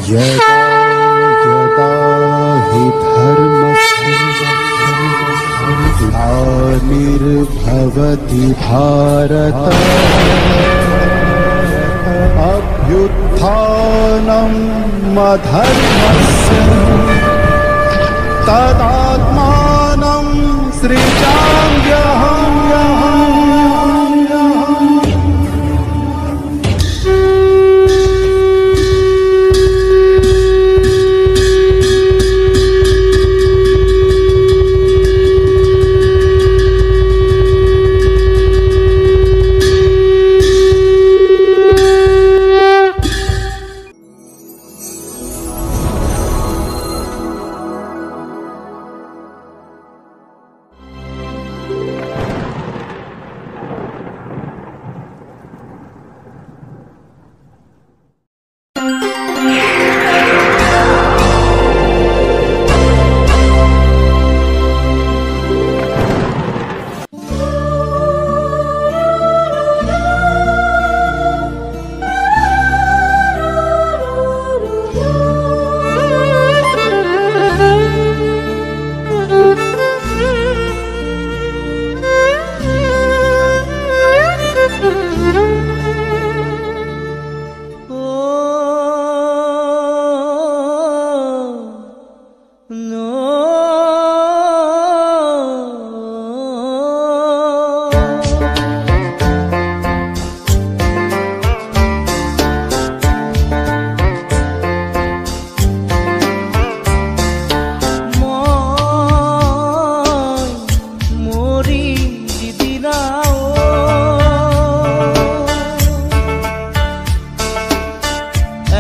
यदा यदा हि धर्मस्य ग्लानिर्भवति भारत अभ्युत्थानम् अधर्मस्य तदात्मानं सृजाम्यहम्।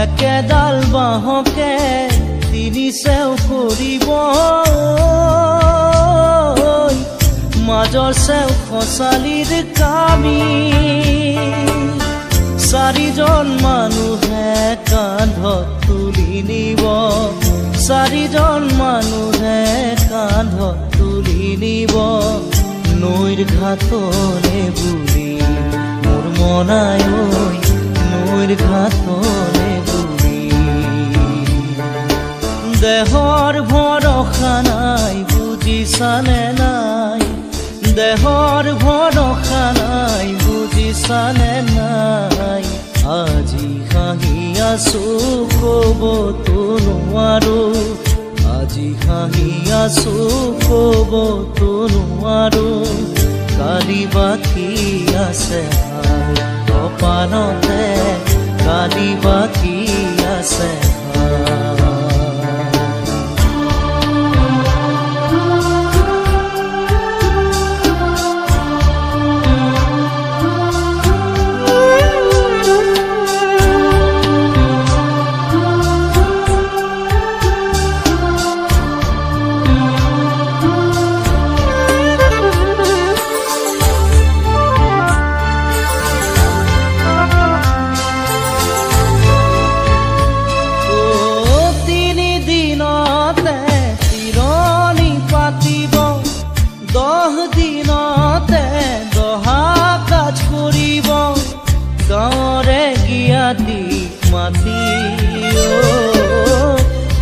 একেডাল বাহকে তিনি সেও কৰিব মাজৰ সেও খচালিৰ কামি চাৰিজন মানুহে কান্ধত তুলি নিব চাৰিজন মানুহে কান্ধত তুলি নিব নৈৰ ঘাটলে বুলি মোৰ মনাই নৈৰ ঘাটলে বুলি দেহৰ ভৰসা নাই বুজিছানে নাই দেহৰ ভৰসা নাই বুজিছানে নাই আজি হাঁহি আছো ক'বতো নোৱাৰো আজি হাঁহি আছো ক'বতো নোৱাৰো কালি বাকী আছে কপালতে কালি বাকী আছে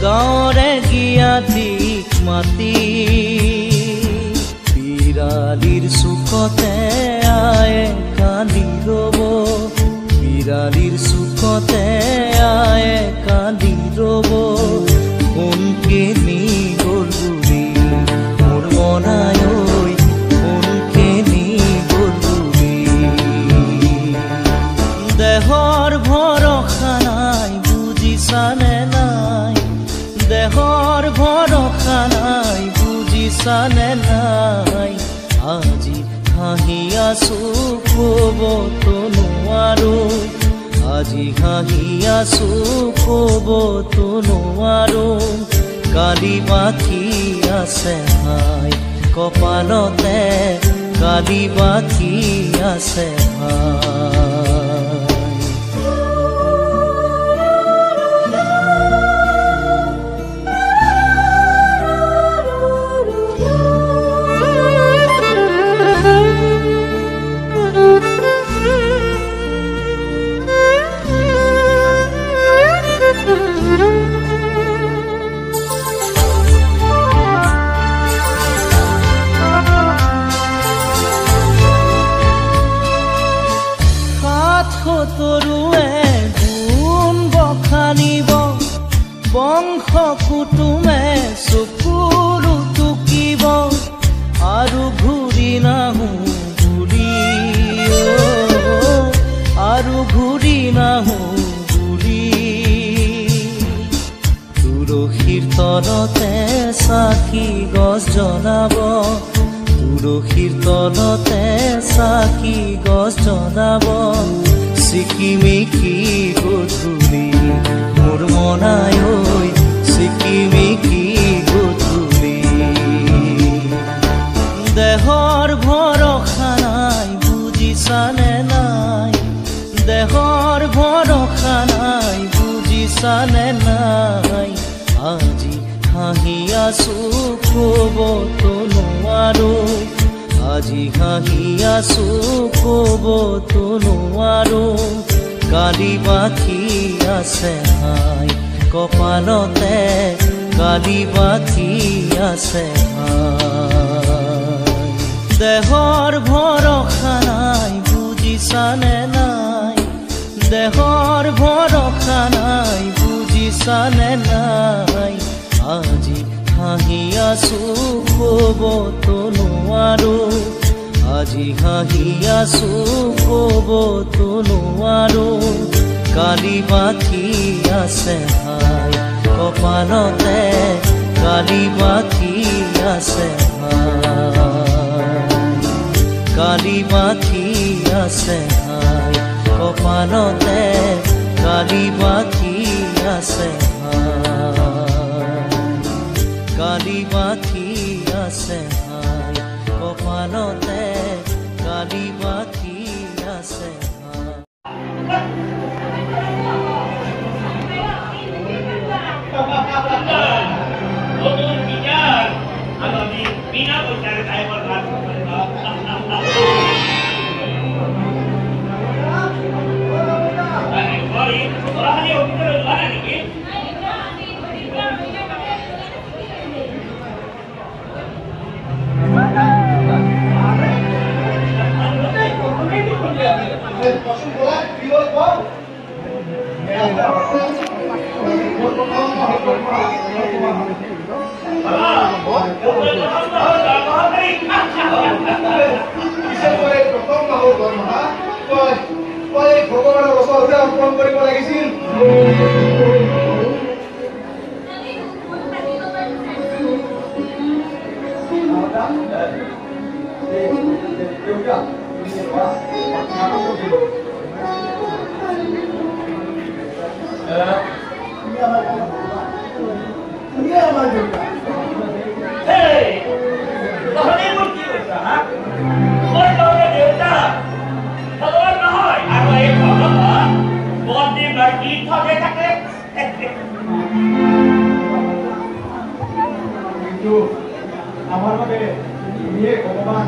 গাঁৱৰে গিয়াতিক মাতি বিৰালিৰ চুকতে আয়ে কান্দি ৰব বিৰালিৰ চুকতে আয়ে কান্দি ৰব কোনকে নি গ'ল বুলি মোৰ মনাই কোনকে নি গ'ল বুলি দেহৰ ভৰসা নাই বুজিছানে নাই দেহৰ ভৰসা নাই বুজিছানে নাই আজি হাঁহি আছো ক'বতো নোৱাৰো আজি হাঁহি আছো ক'বতো নোৱাৰো কালি বাকী আছে ভাই কপালতে কালি বাকী আছে ভাই Mm-hmm. বংশ কুটুমে চকুৰু টুকিব আৰু ঘূৰি নাহো বুলি আৰু ঘূৰি নাহো বুলি তুলসীৰ তলতে চাকি গছ জ্বলাব তুলসীৰ তলতে চাকি গছ জ্বলাব চিকিমিকি গধূলি মোৰ মনাই ঐ চিকিমিকি গধূলি দেহৰ ভৰসা নাই বুজিছানে নাই দেহৰ ভৰসা নাই বুজিছানে নাই আজি হাঁহি আছো ক'বতো নোৱাৰো আজি হাঁহি আছো ক'বতো নোৱাৰো কালি বাকী আছে হাই কপালতে কালি বাকী আছে হাই দেহৰ ভৰসা নাই বুজিছানে নাই দেহৰ ভৰসা নাই বুজিছানে নাই আজি হাঁহি আছো ক'বতো নোৱাৰো আজি হাঁহি আছো ক'বতো নোৱাৰো কালি বাকী আছে হাই কপালতে কালি বাকী আছে হাই কালি বাকী আছে হাই কপালতে কালি বাকী আছে কালি বাকী আছে হাই কপালতে কালি বাকী আছে ভগৱানৰ ওচৰতে অৰ্পণ কৰিব লাগিছিল আমাৰ বাবে তুমিয়ে ভগবান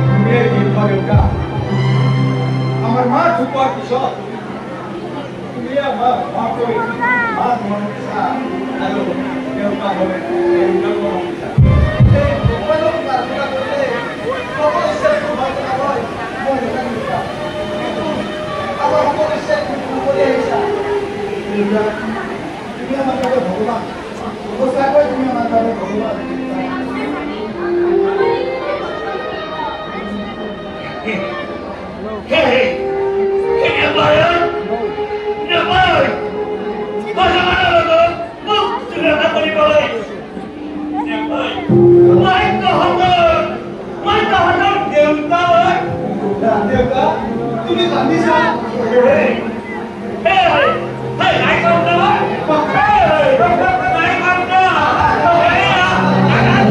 তুমিয়ে দীৰ্ঘ দেউতা আমাৰ মা ঢুকোৱাৰ পিছত তুমিয়ে আমাৰ মাকৈ মা মৰম দিছা আৰু দেউতা হ'লে দেউতাক মৰম দিছা এই ভগৱানক প্ৰাৰ্থনা কৰিলে সকলো ইচ্ছাটো হয় মই দেউতা আমাৰ সকলো ইচ্ছাটো কৰি আহিছা দেউতা তুমি আমাৰ বাবে ভগৱান সঁচাকৈ তুমি আমাৰ বাবে ভগৱান Hey, never, never. Bagaimana lo? Sudah tak boleh balik. Never. Mai kahonor, dewa. Dewa, তুমি জানিছা? Hey, naik kahonor. Hey, naik kahonor.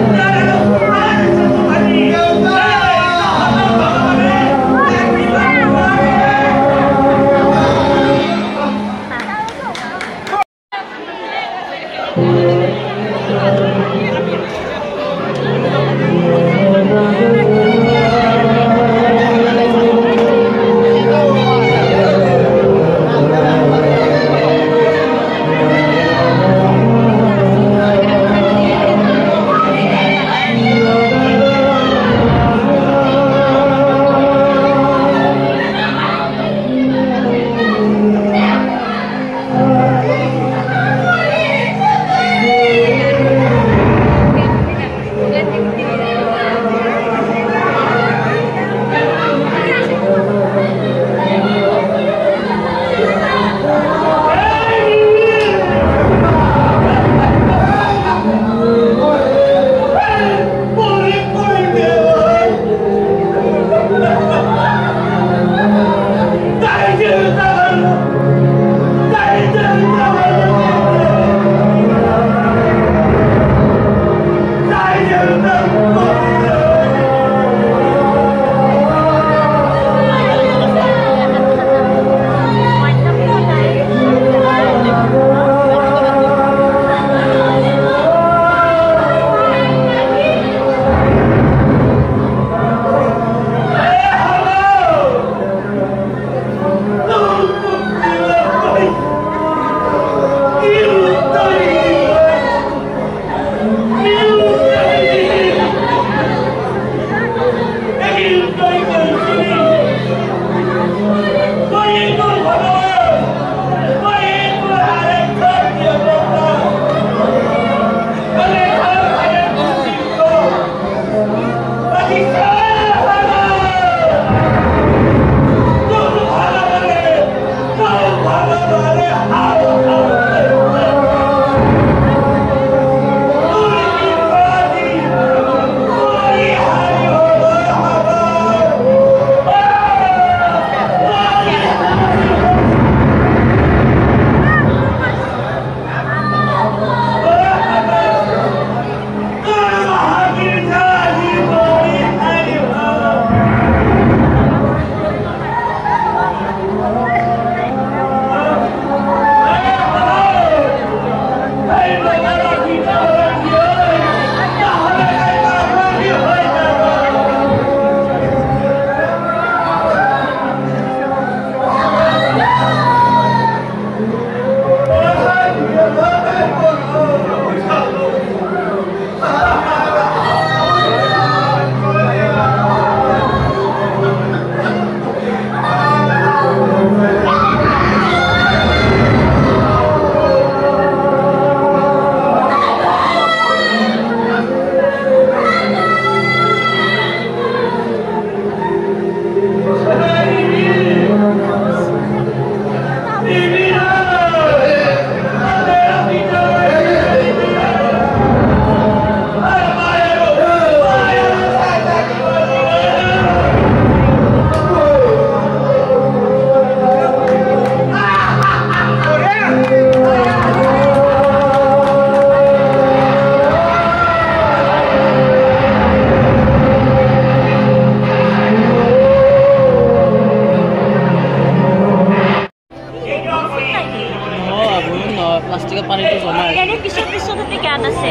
প্লাষ্টিকত পানীটো জমা হয় এনে পিছত পিছতে জ্ঞান আছে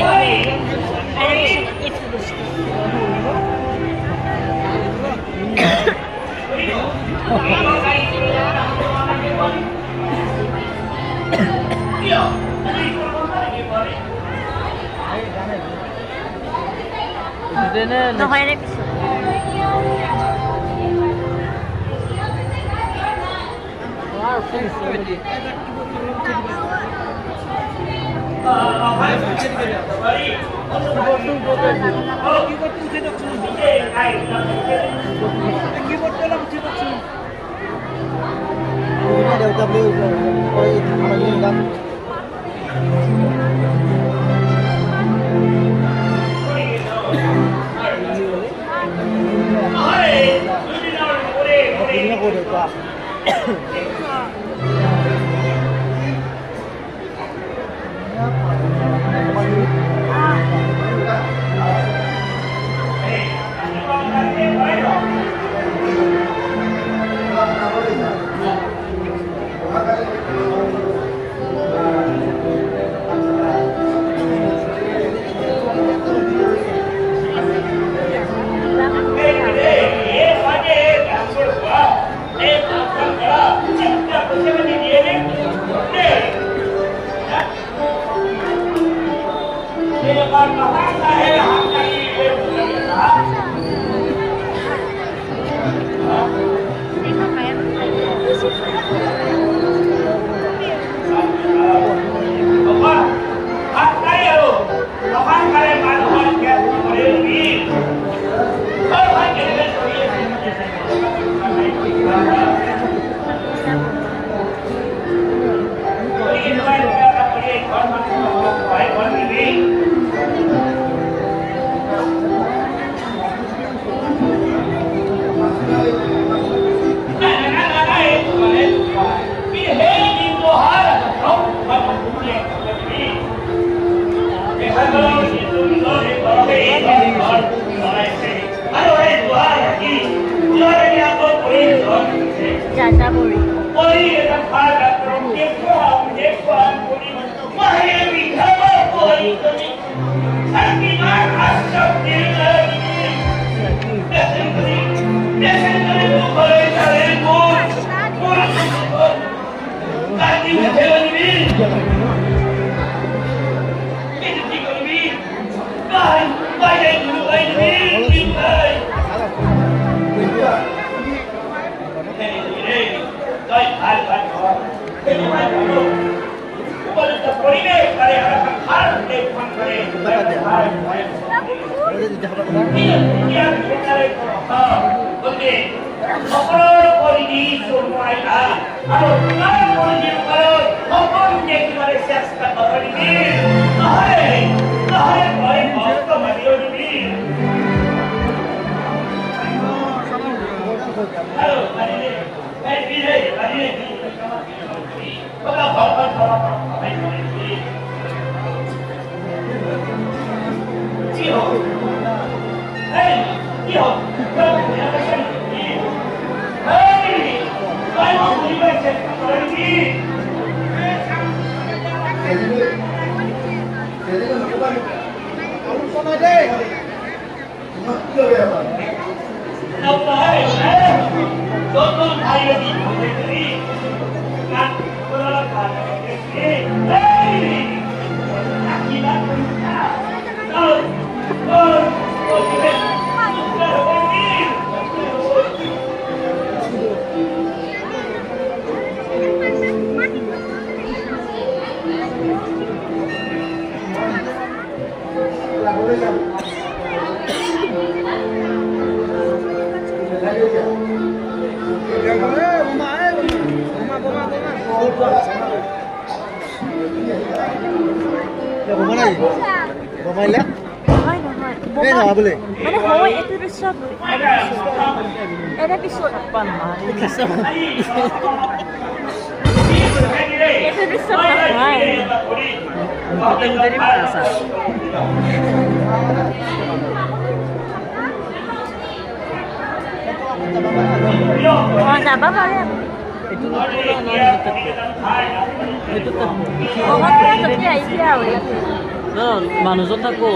এনে পিছত এইটো বস্তু নহয় এনে পিছত মানুহজন থাকো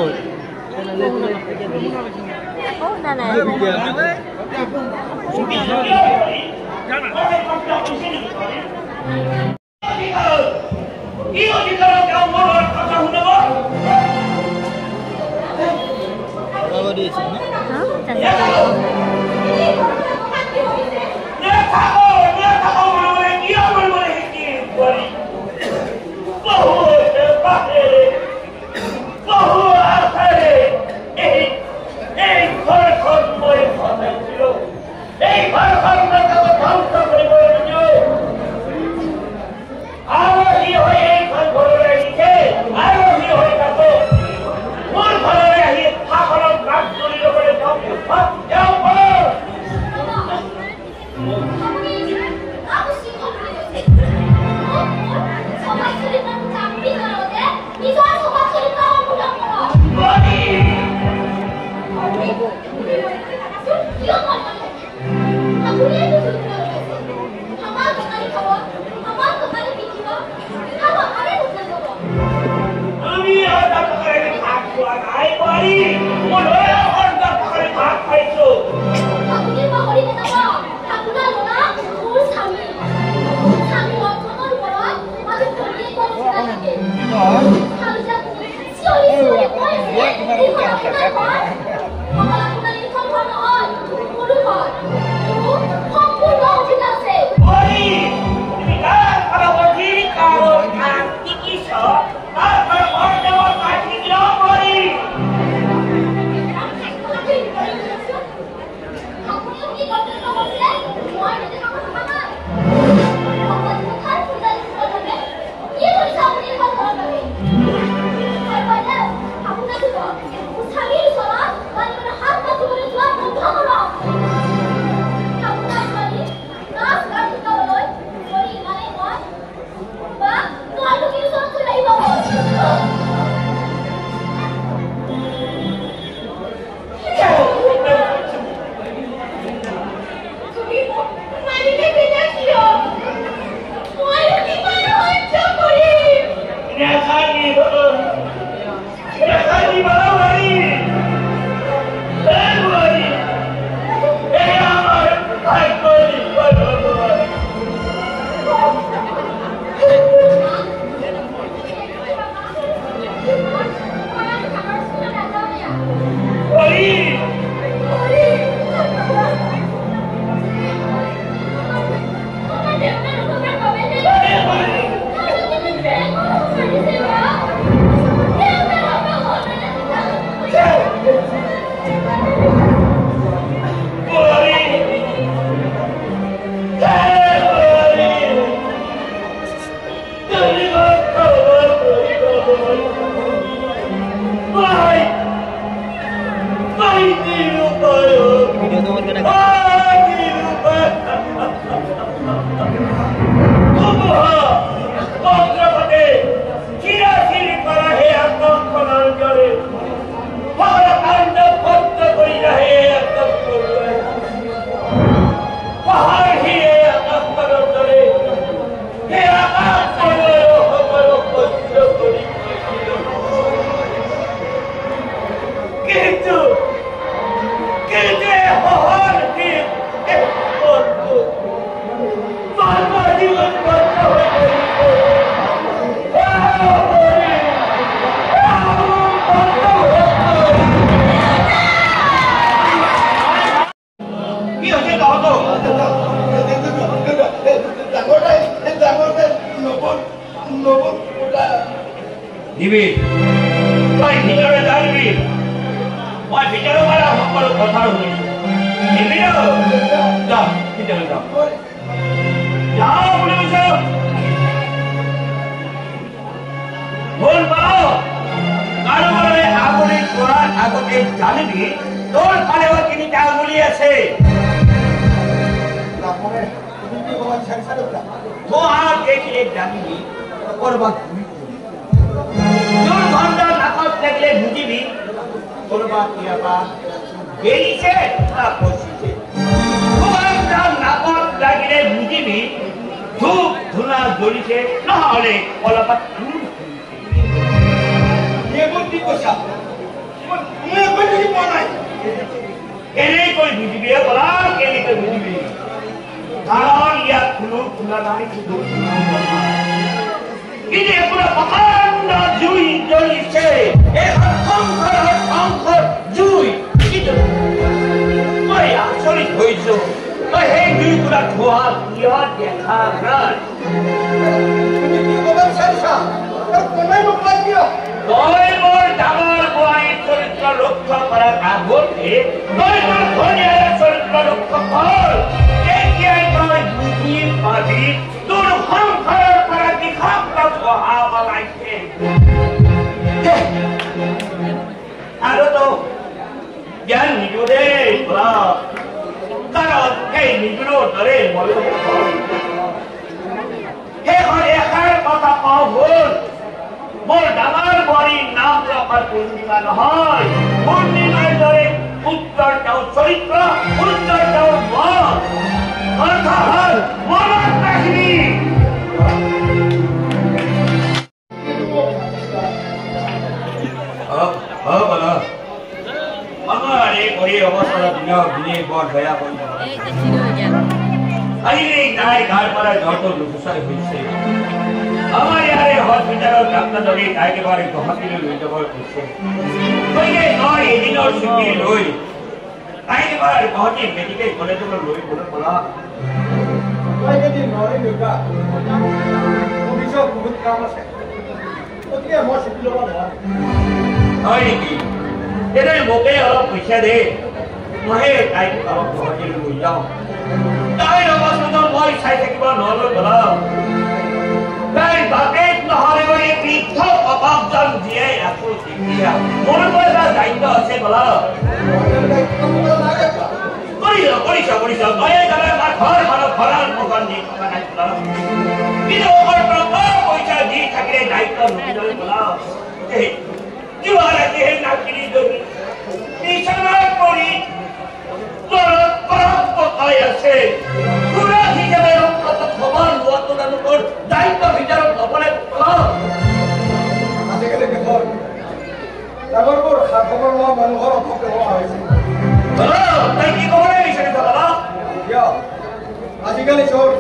ধূপ ধূনা জ্বলিছে নহ'লে অলপত এইবোৰ কি কৈছা মই একো বুজি পোৱা নাই কেনেকৈ বুজিবি বলা কেনেকৈ বুজিবি কাৰণ ইয়াত কোনো খুনা নামি কিন্তু পুৰা প্ৰকাণ্ড জুই জ্বলিছে এখন সংসাৰ জুই কিন্তু মই আচৰিত হৈছো মই সেই জুই পুৰা ধোঁৱা কিয় দেখা নাই তুমি কি ক'ব বিচাৰিছা কোনে মোক কৈ দিয়া তই মোৰ ডাঙৰ বোৱাৰীৰ চৰিত্ৰ ৰক্ষা কৰাৰ আগতে তই মোৰ ভনীয়েৰ চৰিত্ৰ ৰক্ষা কৰ তেতিয়াই তই বুজি পাবি তোৰ সংসাৰৰ পৰা বিষাক্ত ধোঁৱা ওলাইছে আৰু তো জ্ঞান নিদিওঁ দেই কাৰণ সেই নিদিলেও দৰে ময়ো সেইখন এষাৰ কথা কওঁ হ'ল মোৰ ডাঙৰ বোৱাৰীৰ নামটো আমাৰ পূৰ্ণিমা নহয় পূৰ্ণিমাৰ দৰে উত্তৰ তেওঁৰ চৰিত্ৰ উত্তৰ তেওঁৰ মন অৰ্থ হ'ল মনত ৰাখিবি আমাৰ এই অৱস্থাৰ দিনক দিনে বৰ বেয়া হৈ আজি তাই গাৰ পৰা জ্বৰটো নুগুচাই হৈছে আমাৰ ইয়াৰে হস্পিটেলৰ ডাক্তৰে তাইক এবাৰ গুৱাহাটীলৈ লৈ যাব কৈছে গতিকে তই এদিনৰ ছুটি লৈ তাইক এবাৰ গুৱাহাটী মেডিকেল কলেজলৈ লৈ গ'লে বলা মই যদি নোৱাৰিম দেউতা অফিচত বহুত কাম আছে গতিকে মই ছুটি ল'ব নোৱাৰিম হয় নেকি তেনেহ'লে মোকে অলপ পইচা দে মইহে তাইক অলপ গুৱাহাটীলৈ লৈ যাওঁ তাইৰ অৱস্থাটো মই চাই থাকিব নোৱাৰো বলা তাইৰ বাপেক নহ'লে মই বৃদ্ধ অভাৱজন জীয়াই ৰাখো তেতিয়া মোৰ এটা দায়িত্ব আছে বলা কৰিছ মই তাৰ ঘৰ মানুহ ভঁৰাল মগন দি থকা নাই বলা কিন্তু মোৰ পইচা দি থাকিলে দায়িত্ব নকৰিলে বলা যোৱা ৰাতি সেই নাকিনি ধৰি বিচনাত পৰি পকাই আছে পুৰা হিচাপে খবৰ লোৱাটো তেওঁলোকৰ দায়িত্ব ভিতৰত ল'বলৈ আজিকালি দেশত ডাঙৰবোৰ খবৰ লোৱা মানুহৰ অপব্যৱহাৰ হৈছে তই কি ক'বলৈ বিচাৰিছ দাদা আজিকালি চোন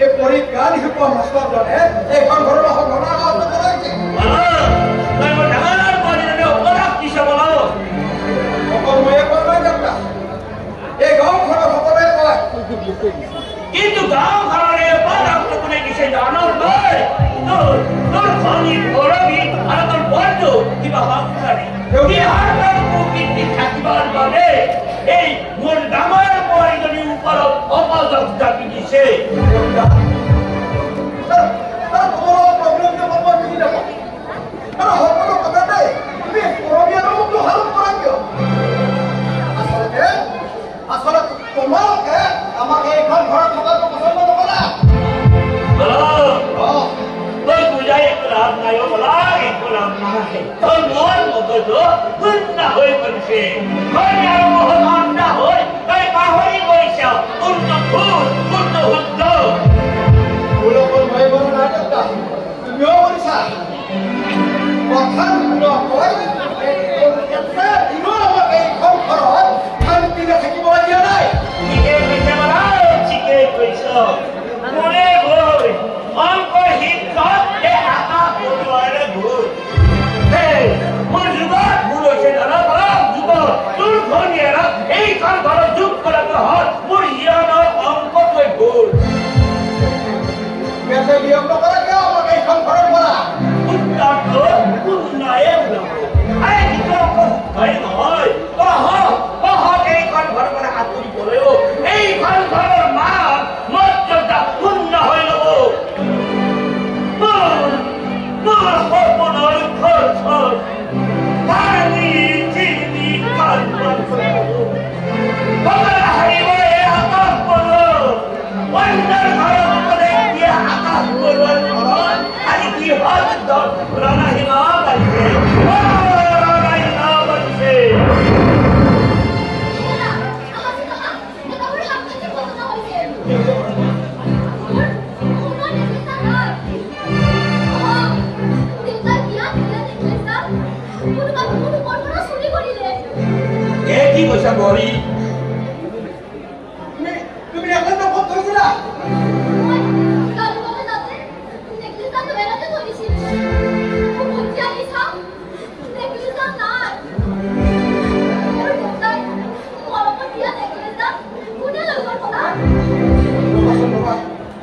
এই পঢ়ি গান শিকোৱা মাষ্টৰজনে এইখন ঘৰৰ ঘটনা কৰিছে তই মোৰ ডাঙৰ পোৱালীজনে অপৰাধ দিছে বলাও অকল ময়ে কোৱা নাই দেউতা এই গাঁওখনৰ সকলোৱে কয় কিন্তু গাঁওখনৰে অপৰাধ কোনে দিছে জানো তই তোৰ ভনী গৌৰৱী আৰু তোৰ বন্ধু কিবা সংসাৰী থাকিবৰ বাবে এই মোৰ ডাঙৰ পোৱালীজনীৰ ওপৰত অপযোগ জাপি দিছে কৈছা বহি তুমি এখন ক'ত থৈছিলা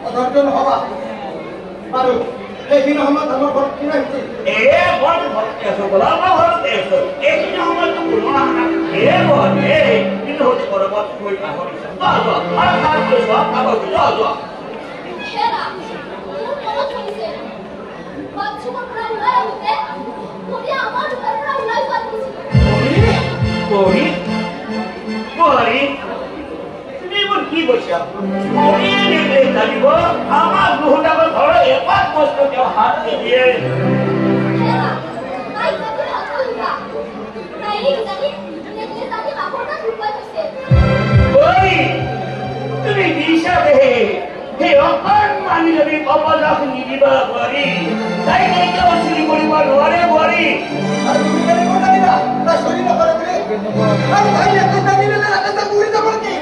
অধৈৰ্য নহবা বাৰু এইখিনি সময়ত আমাৰ ঘৰত কি আহিছিল বন্ধ ঘৰতে আছো বোলা মই ঘৰতে আছো এইখিনি সময়তো কোনো নাহে বহে কিন্তু হতে কৰবাত গৈ পাহৰিছা যোৱা আৰু কাম কৰিছো খাব যোৱা যোৱা কি কৈছা জানিব আমাৰ দুটাকৈ ঘৰৰ এপাত বস্তু তেওঁ হাত নিদিয়ে তুমি দিছা দেহে সেই অকণমানি যদি কমলাক নিদিবা বোৱাৰী তাই কেতিয়াও চুৰি কৰিব নোৱাৰে বোৱাৰী আৰু তুমি কেনেকৈ জানিবা তাই চুৰি নকৰে বুলি আৰু ভাই একো জানিলে ৰাস্তা ঘূৰি যাব নেকি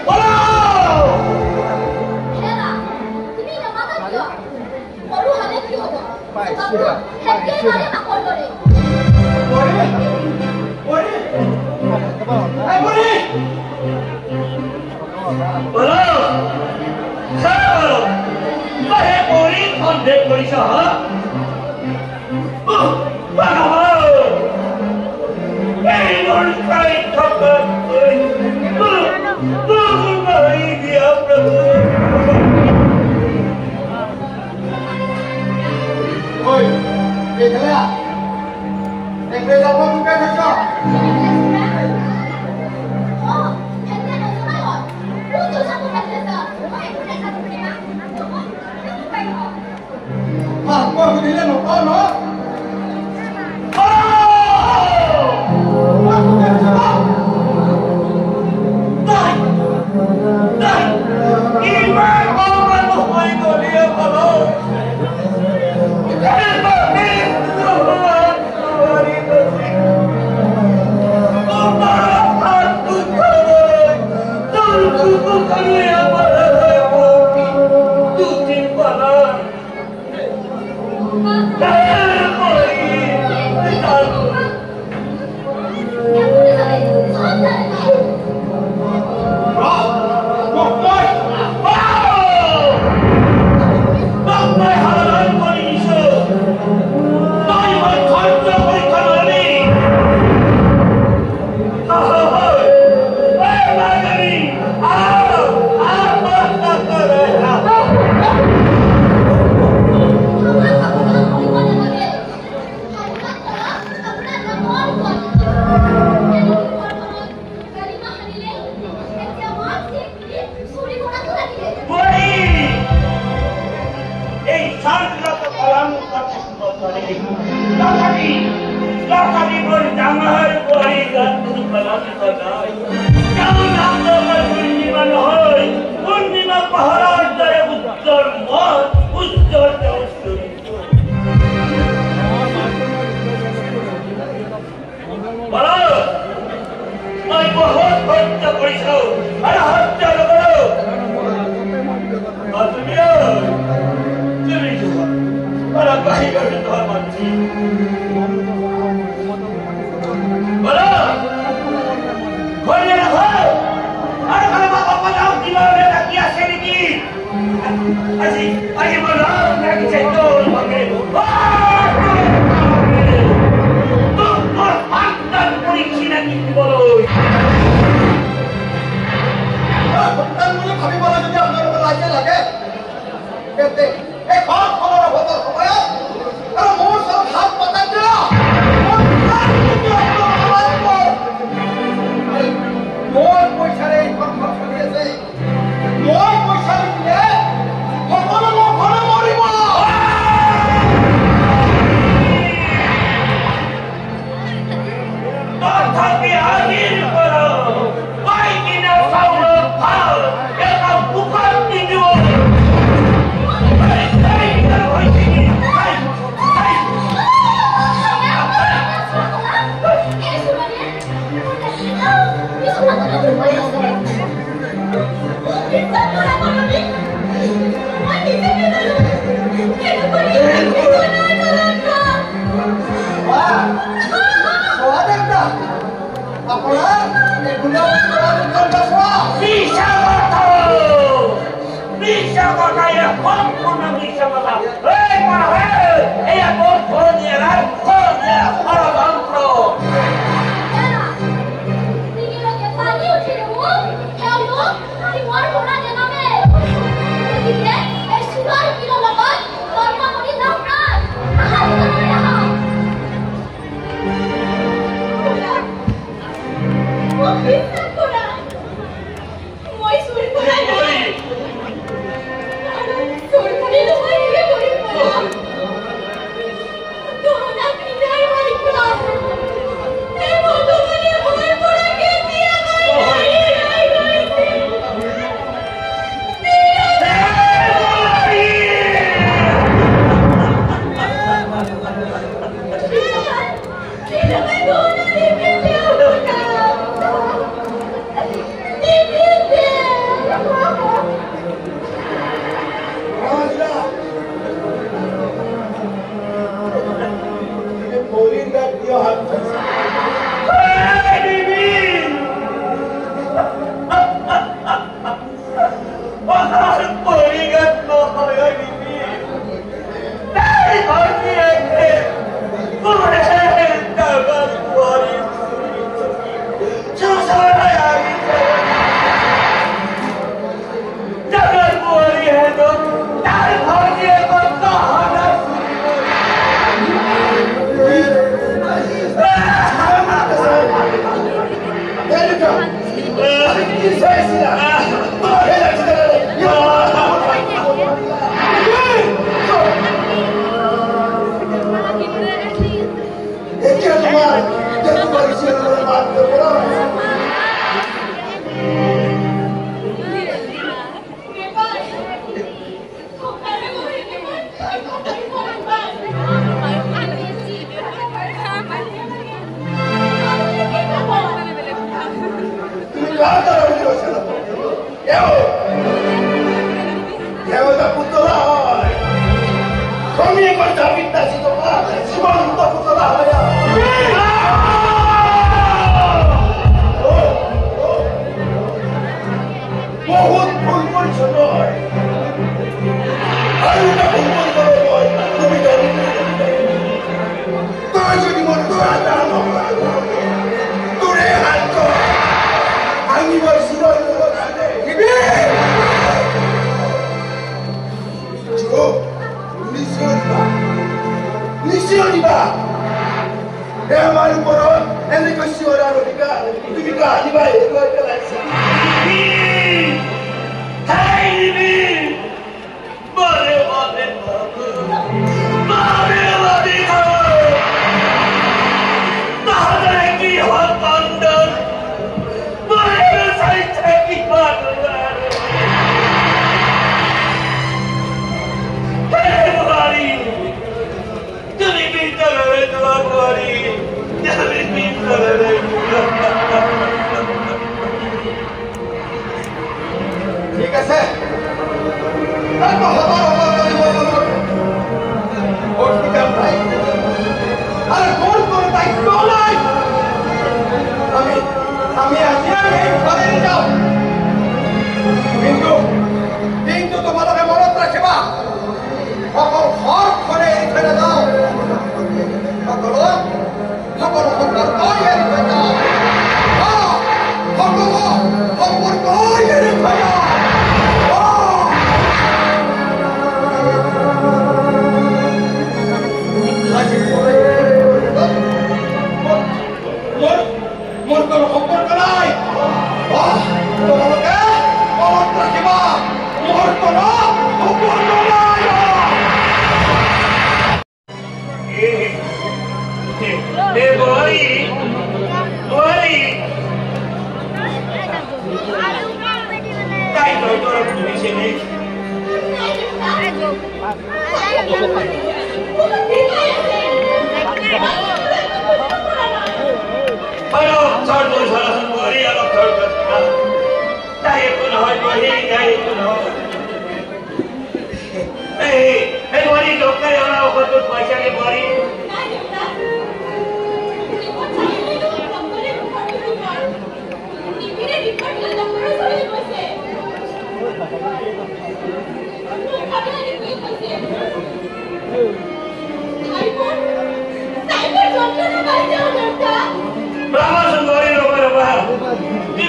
সন্দেহ কৰিছ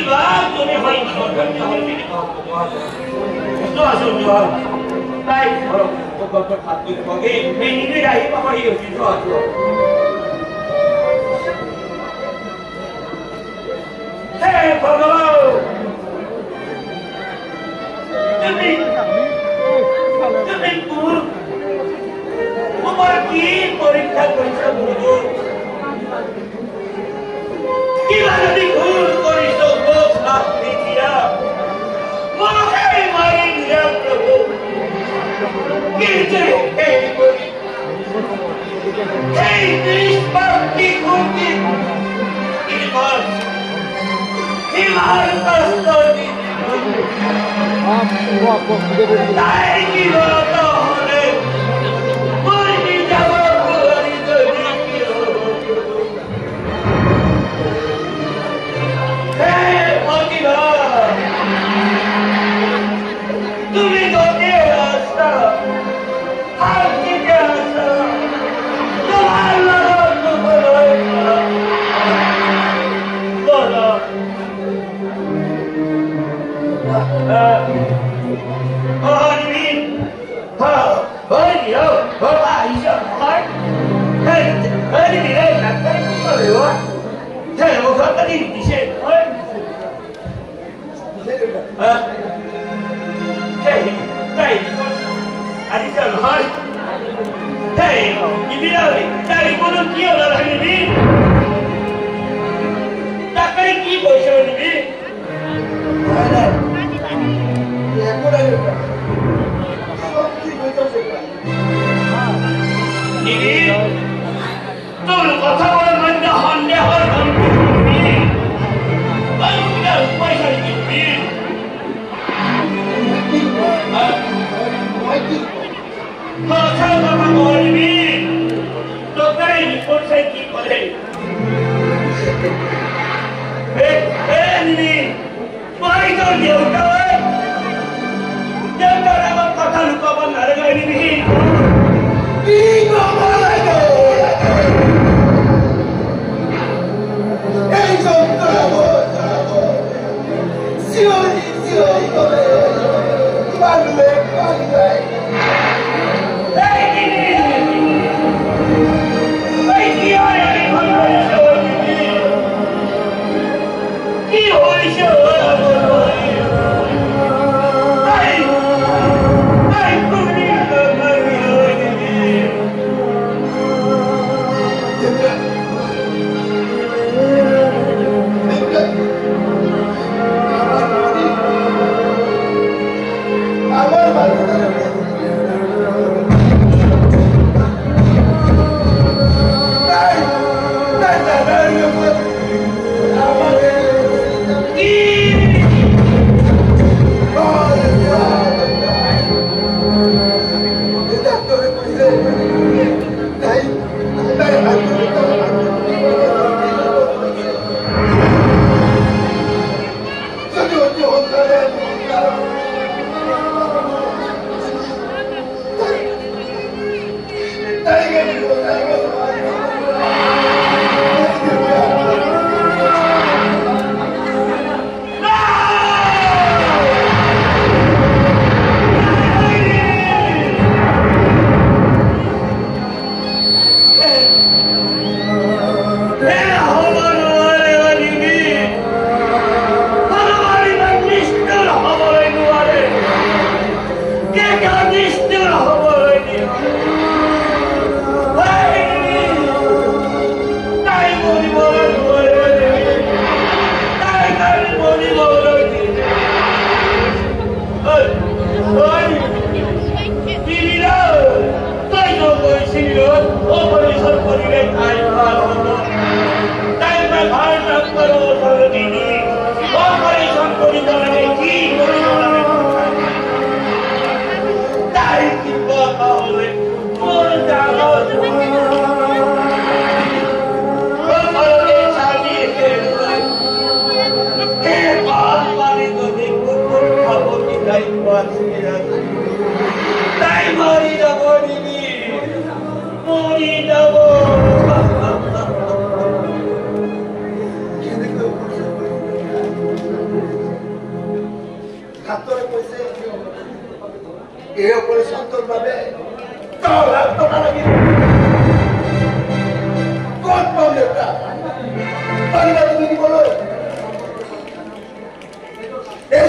কিবা তুমি হয় কি করতে হবে কি তো আসো যাও তাই বড় কত খাত করে বগে এই নিবি রাই বাবা এই হচ্ছে তো আসো হে ভগবান তুমি তোমার কি পরীক্ষা করিস বুঝো কিবা যদি ভুল করিস তো শাস্তি দিয়া মনে মারি দিয়া প্রভু কিন্তু এই নিষ্পাপটি কুটি হিমার কষ্ট তাই কি বলতো হলে মরি যাব তুমি তোকে আসা আর কি আসা তোমার তোর কথা বলার মধ্যে সন্দেহ পয়সা দিবি কথা কথা বলবি তোকে রিপোর্টে কি করে তোর দেউতার আমার কথা লুকাবার নারে নিবি কি হয়েছে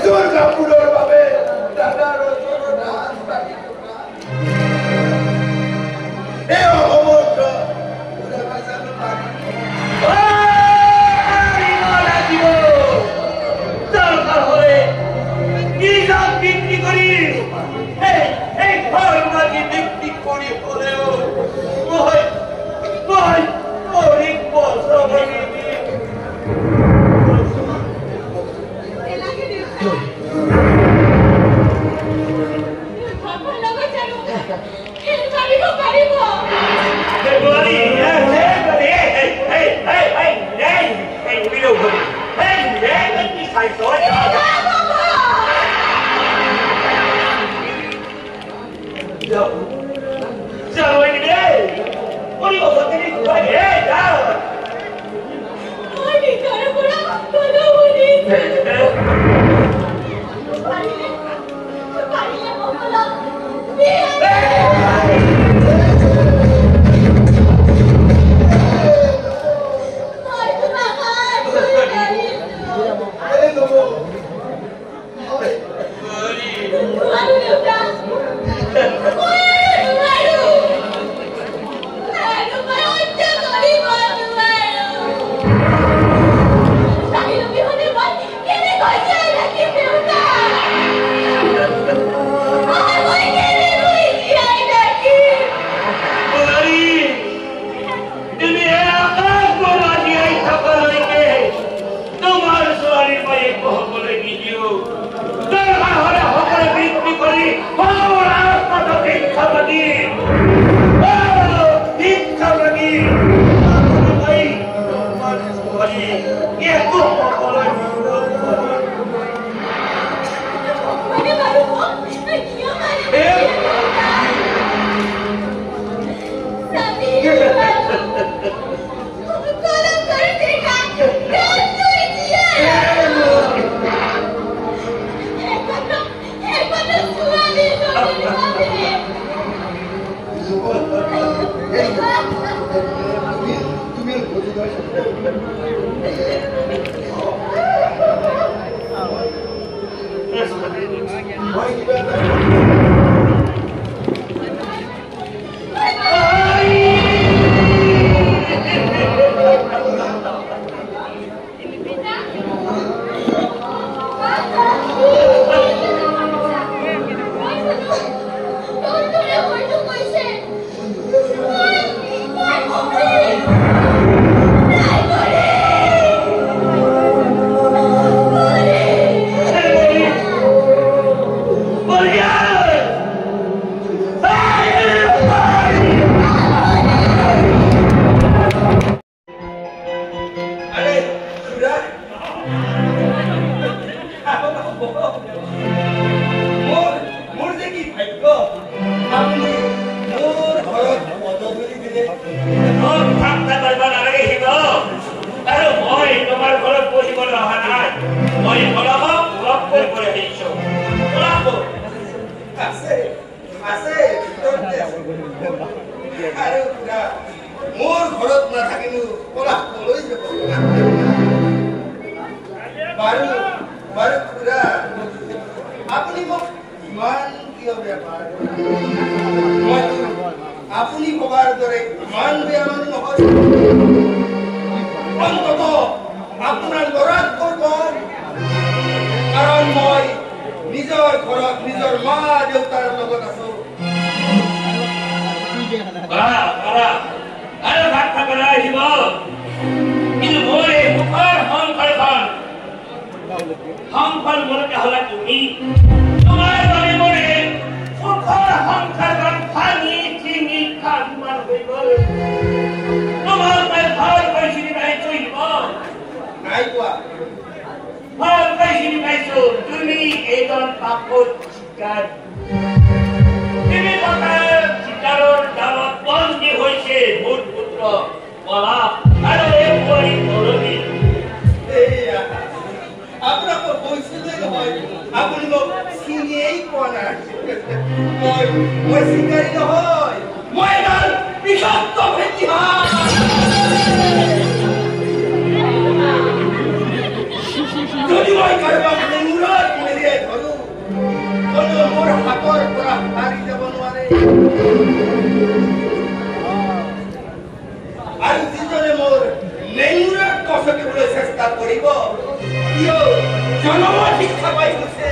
এযোৰ কাপোৰৰ বাবে দাদাৰ আৰু যিজনে মোৰ লেঙুৰাক কচকিবলৈ চেষ্টা কৰিব ইও জনম শিক্ষা পাই গৈছে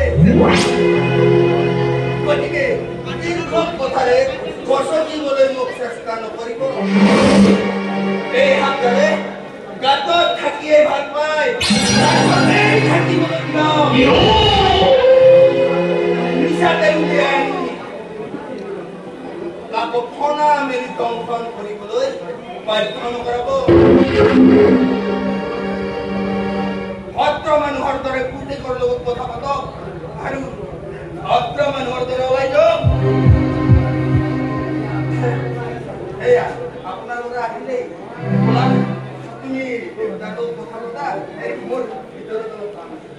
গতিকে দীৰ্ঘ কথাৰে কচকিবলৈ মোক চেষ্টা নকৰিব এই হাতৰে গাতত থাকিয়ে ভাল পায় থাকিবলৈ মিছাতে উলিয়াই কাকো ফনা মেলি দংশন কৰিবলৈ বাধ্য নকৰাব ভদ্ৰ মানুহৰ দৰে পুতেকৰ লগত কথা পাতক আৰু ভদ্ৰ মানুহৰ দৰে ওলাই যাওক এয়া আপোনালোকে আহিলেই তুমি দেউতাকক কথা পতা এই মোৰ ভিতৰত অলপ কাম আছে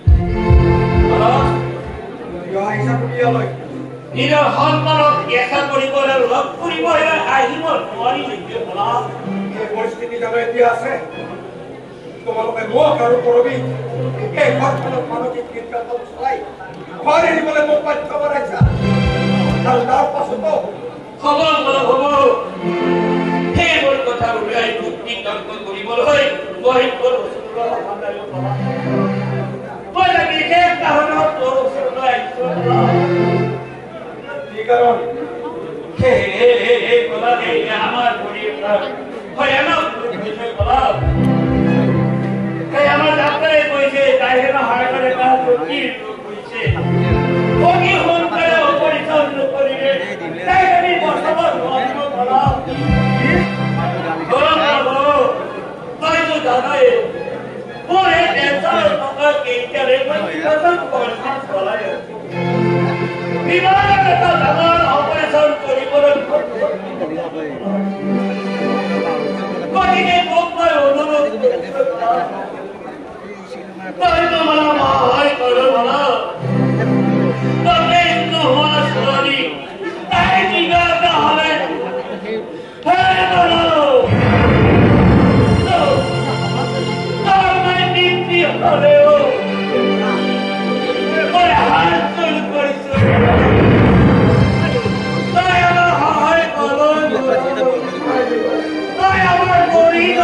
বিয়ালৈ নিজৰ সন্তানক দেখা কৰিবলৈ লগ কৰিবলৈ আহিব নোৱাৰি এই পৰিস্থিতি যাতে এতিয়া আছে তোমালোকে মোক আৰু কৰবি এই ঘৰখনত মানসিক নিৰ্যাতন চলাই ঘৰ এৰিবলৈ মোক বাধ্য কৰাইছা আৰু তাৰ পাছতো খবৰ হ'ব সেইবোৰ কথা উলিয়াই যুক্তি তৰ্ক কৰিবলৈ মই মই লাগি বিশেষ কাৰণত তোৰ ওচৰলৈ আহিছোঁ কি কাৰণ আমাৰ পৰিয়াল ভয়ানক আমার ডাক্তারে কইছে তাইরে না হাড়ে কাজ কি কইছে ওকি ফোন করে অপারেশন করিলে তাই আমি বসবাস করব বলা বলো তাই তো জানাই ওরে টেনশন টাকা কে করে কত করতে চলায় বিমানে তো আমার অপারেশন করিব কদিনে কোপায় অনুরোধ তাই তো মালা মাই করো মালা তবে তো হওয়া সরি তাই জিজ্ঞাসা হবে হ্যাঁ বলো তার মানে নিম্নি হলেও ওই হাত চুল করিস তাই আমার হায় করো তাই আমার গরিব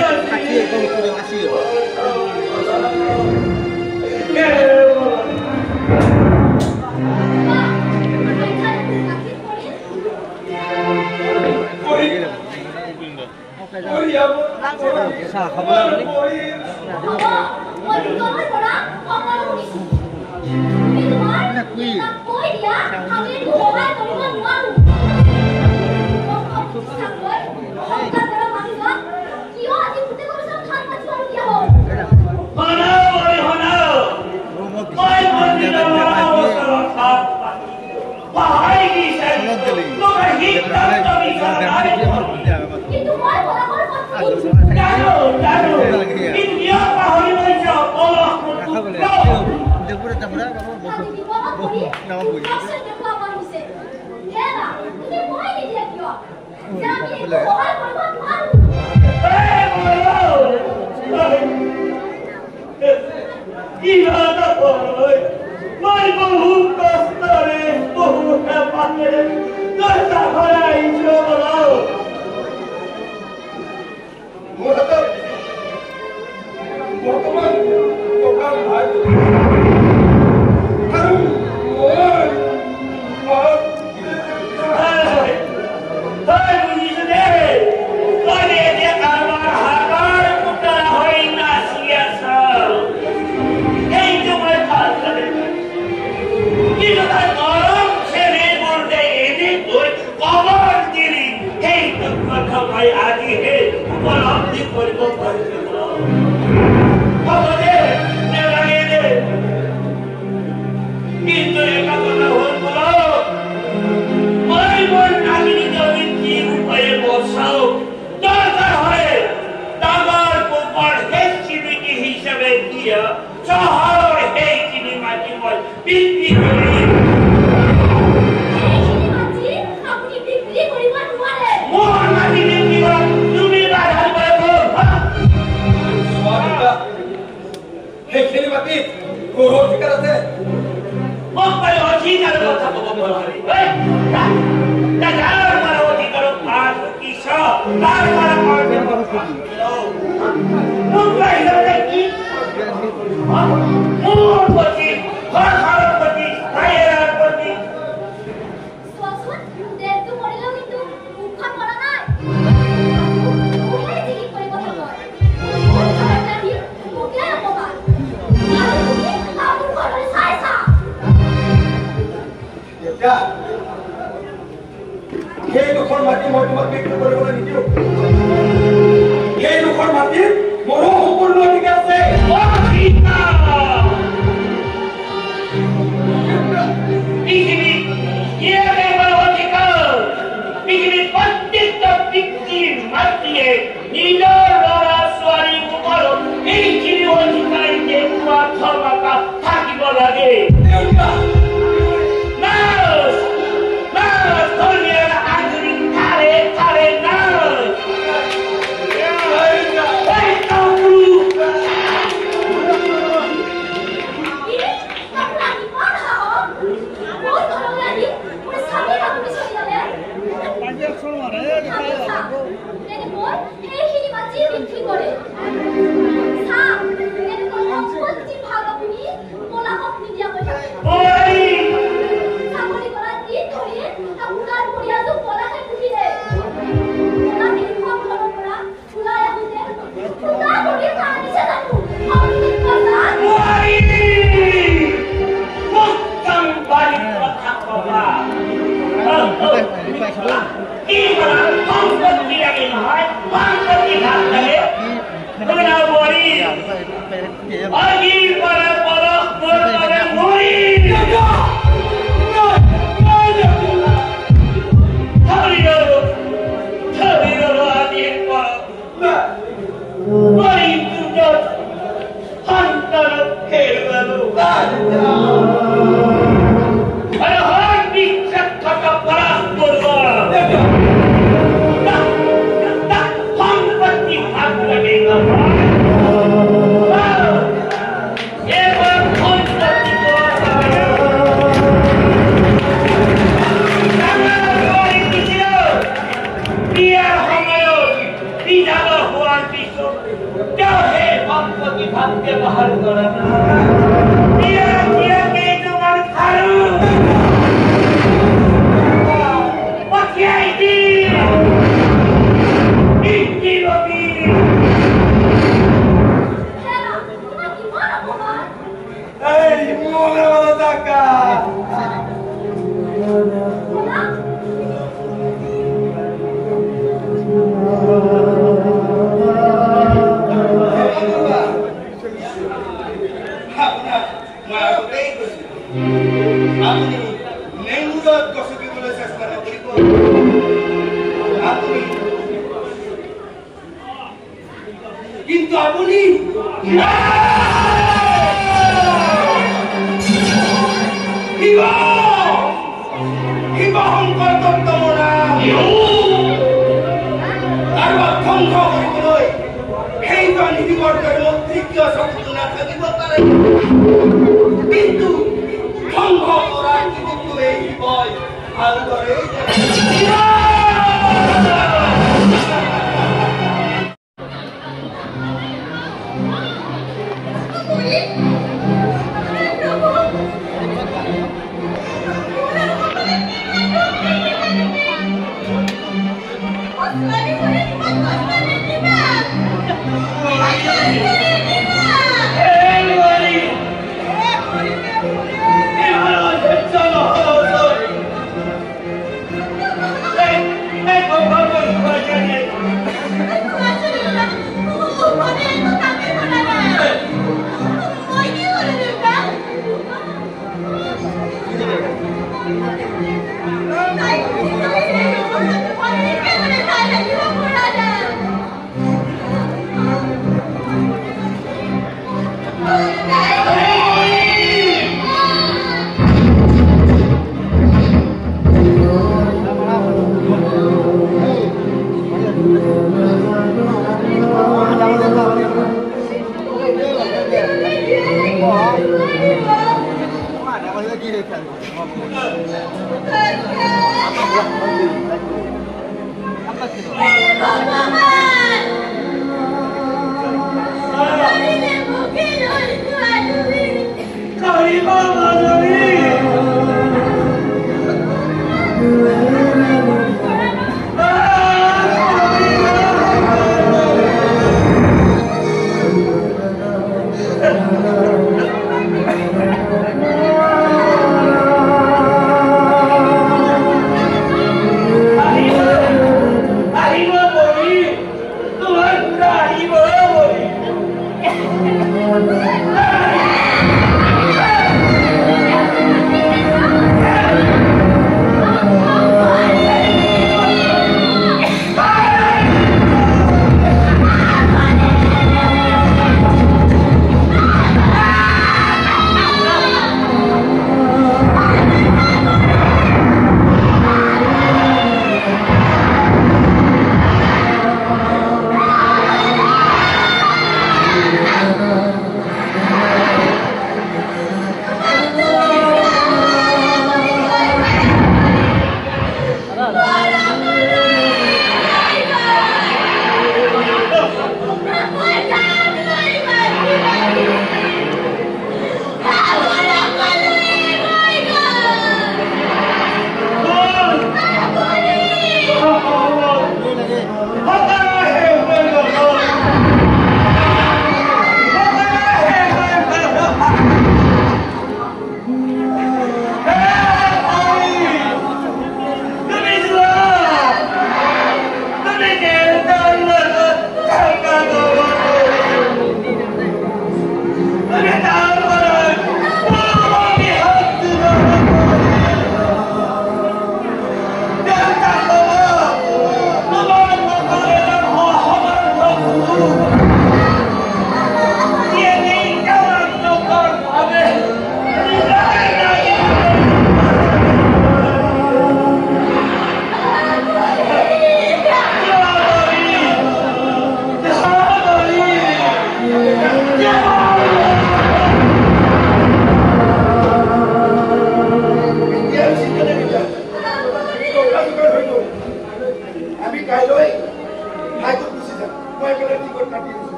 Apa sih?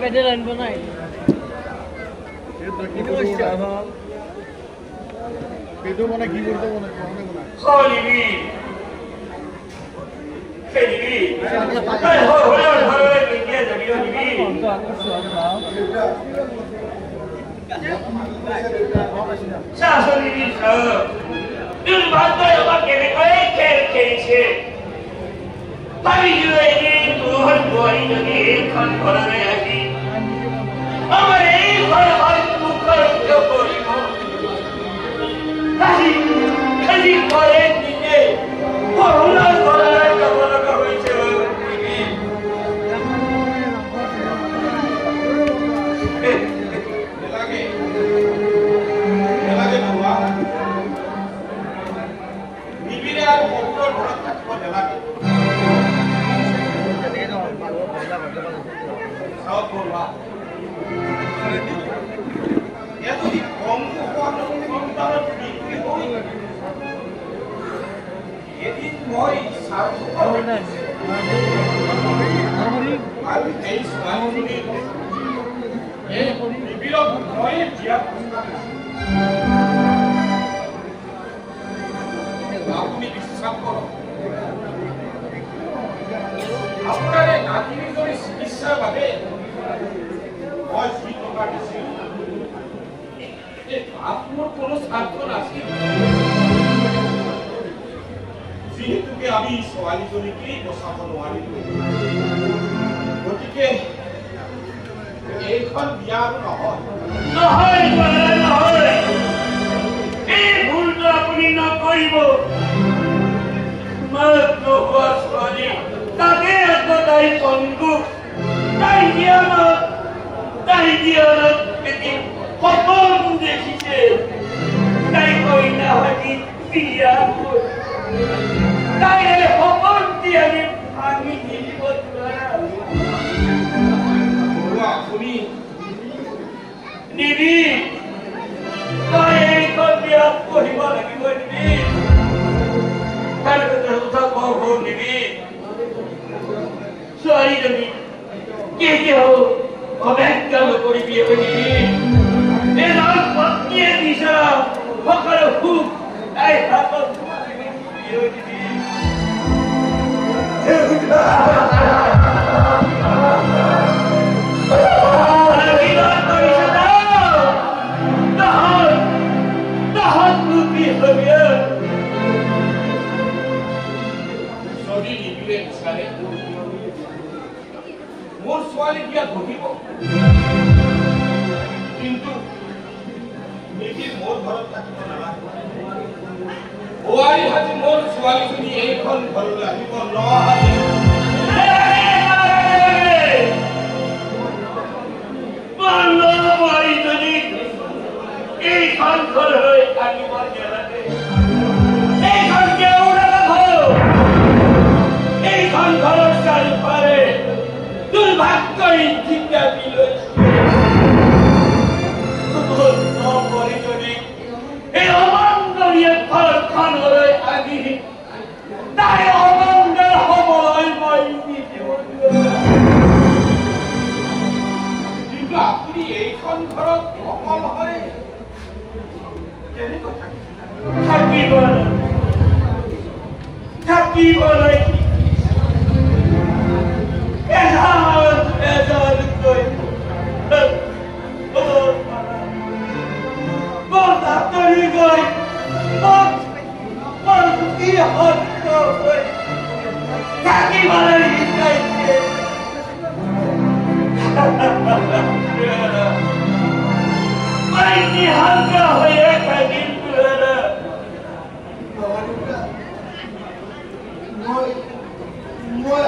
পেডেল আনব নাই পেটো মানে কি করতে মনে সলিবি খেলিবি তাই হরে হরে বিকিয়ে যাবি নিবি শাসনিবি তুই বাধ্য আমাকে কই খেলছে পাবি জুয়ে তোর বই যদি এখন ঘরে আসি আমার এই ঘরে হয় মুখরিত করিব কাজী কাজী ঘরে দিনে করোনা করার কবলকা হয়েছে এলাগে বাবা নিবিরে আর পবিত্র ঘৰত থাকিব নালাগে সব কৰবা এতই কম সন্তানেৰ বিক্ৰি হই এদিন মই আমি এই ছোৱালীজনী এই নিবিড়ক মই বিয়া আপুনি বিশ্বাস কৰক আপোনাৰ এই নাতিনীজনীৰ চিকিৎসাৰ বাবে মই যি টকা দিছিলোঁ এই আপোনাৰ কোনো স্বাৰ্থ নাছিল যিহেতুকে আমি ছোৱালীজনীকেই বচাব নোৱাৰিলোঁ গতিকে এইখন বিয়া নহয় নহয় এই ভুলটো আপুনি নকৰিব মাত্ৰ হোৱা ছোৱালী তাকে আকৌ তাই বন্ধু তাই জ্ঞানত এটি সপোন দেখিছে তাই কইনা হয়তো বিয়া তাই এই সপোনটি আমি ভাঙি দিব আপুনি নিবি তই এইখন বিয়া পঢ়িব লাগিব নিবি তাৰ কথা কব নিবি ছোৱালীজনী কি হব অভ্যাস নকৰি বিয়া নিবি এজন পত্নীয়ে বিচৰা সকলো সুখ তাই হাতত যদি নিবিড়ে বিচাৰে মোৰ ছোৱালী বিয়া ঘটিব কিন্তু নিবিড় মোৰ ঘৰত থাকিব নালাগে বোৱাৰী হাতী মোৰ ছোৱালীজনী এইখন ঘৰলৈ আহিব নহয় এইখন ঘৰলৈ আহিব নালাগে এইখন কেওৰা ঘৰ এইখন ঘৰৰ চাৰিওফালে দুৰ্ভাগ কৰি ঠিকা দি লৈছে এই অমংগলীয় ঘৰখনলৈ আহি তাই অমংগল হ'বলৈ মই নিদিব কিন্তু আপুনি এইখন ঘৰত অকল হয় কেনেকৈ থাকিব লাগিব এজনকৈ ডাক্তৰী গৈ কি সত্য হৈ থাকিবলৈ শিকাইছে নিহাংগ হৈয়ে থাকিল মই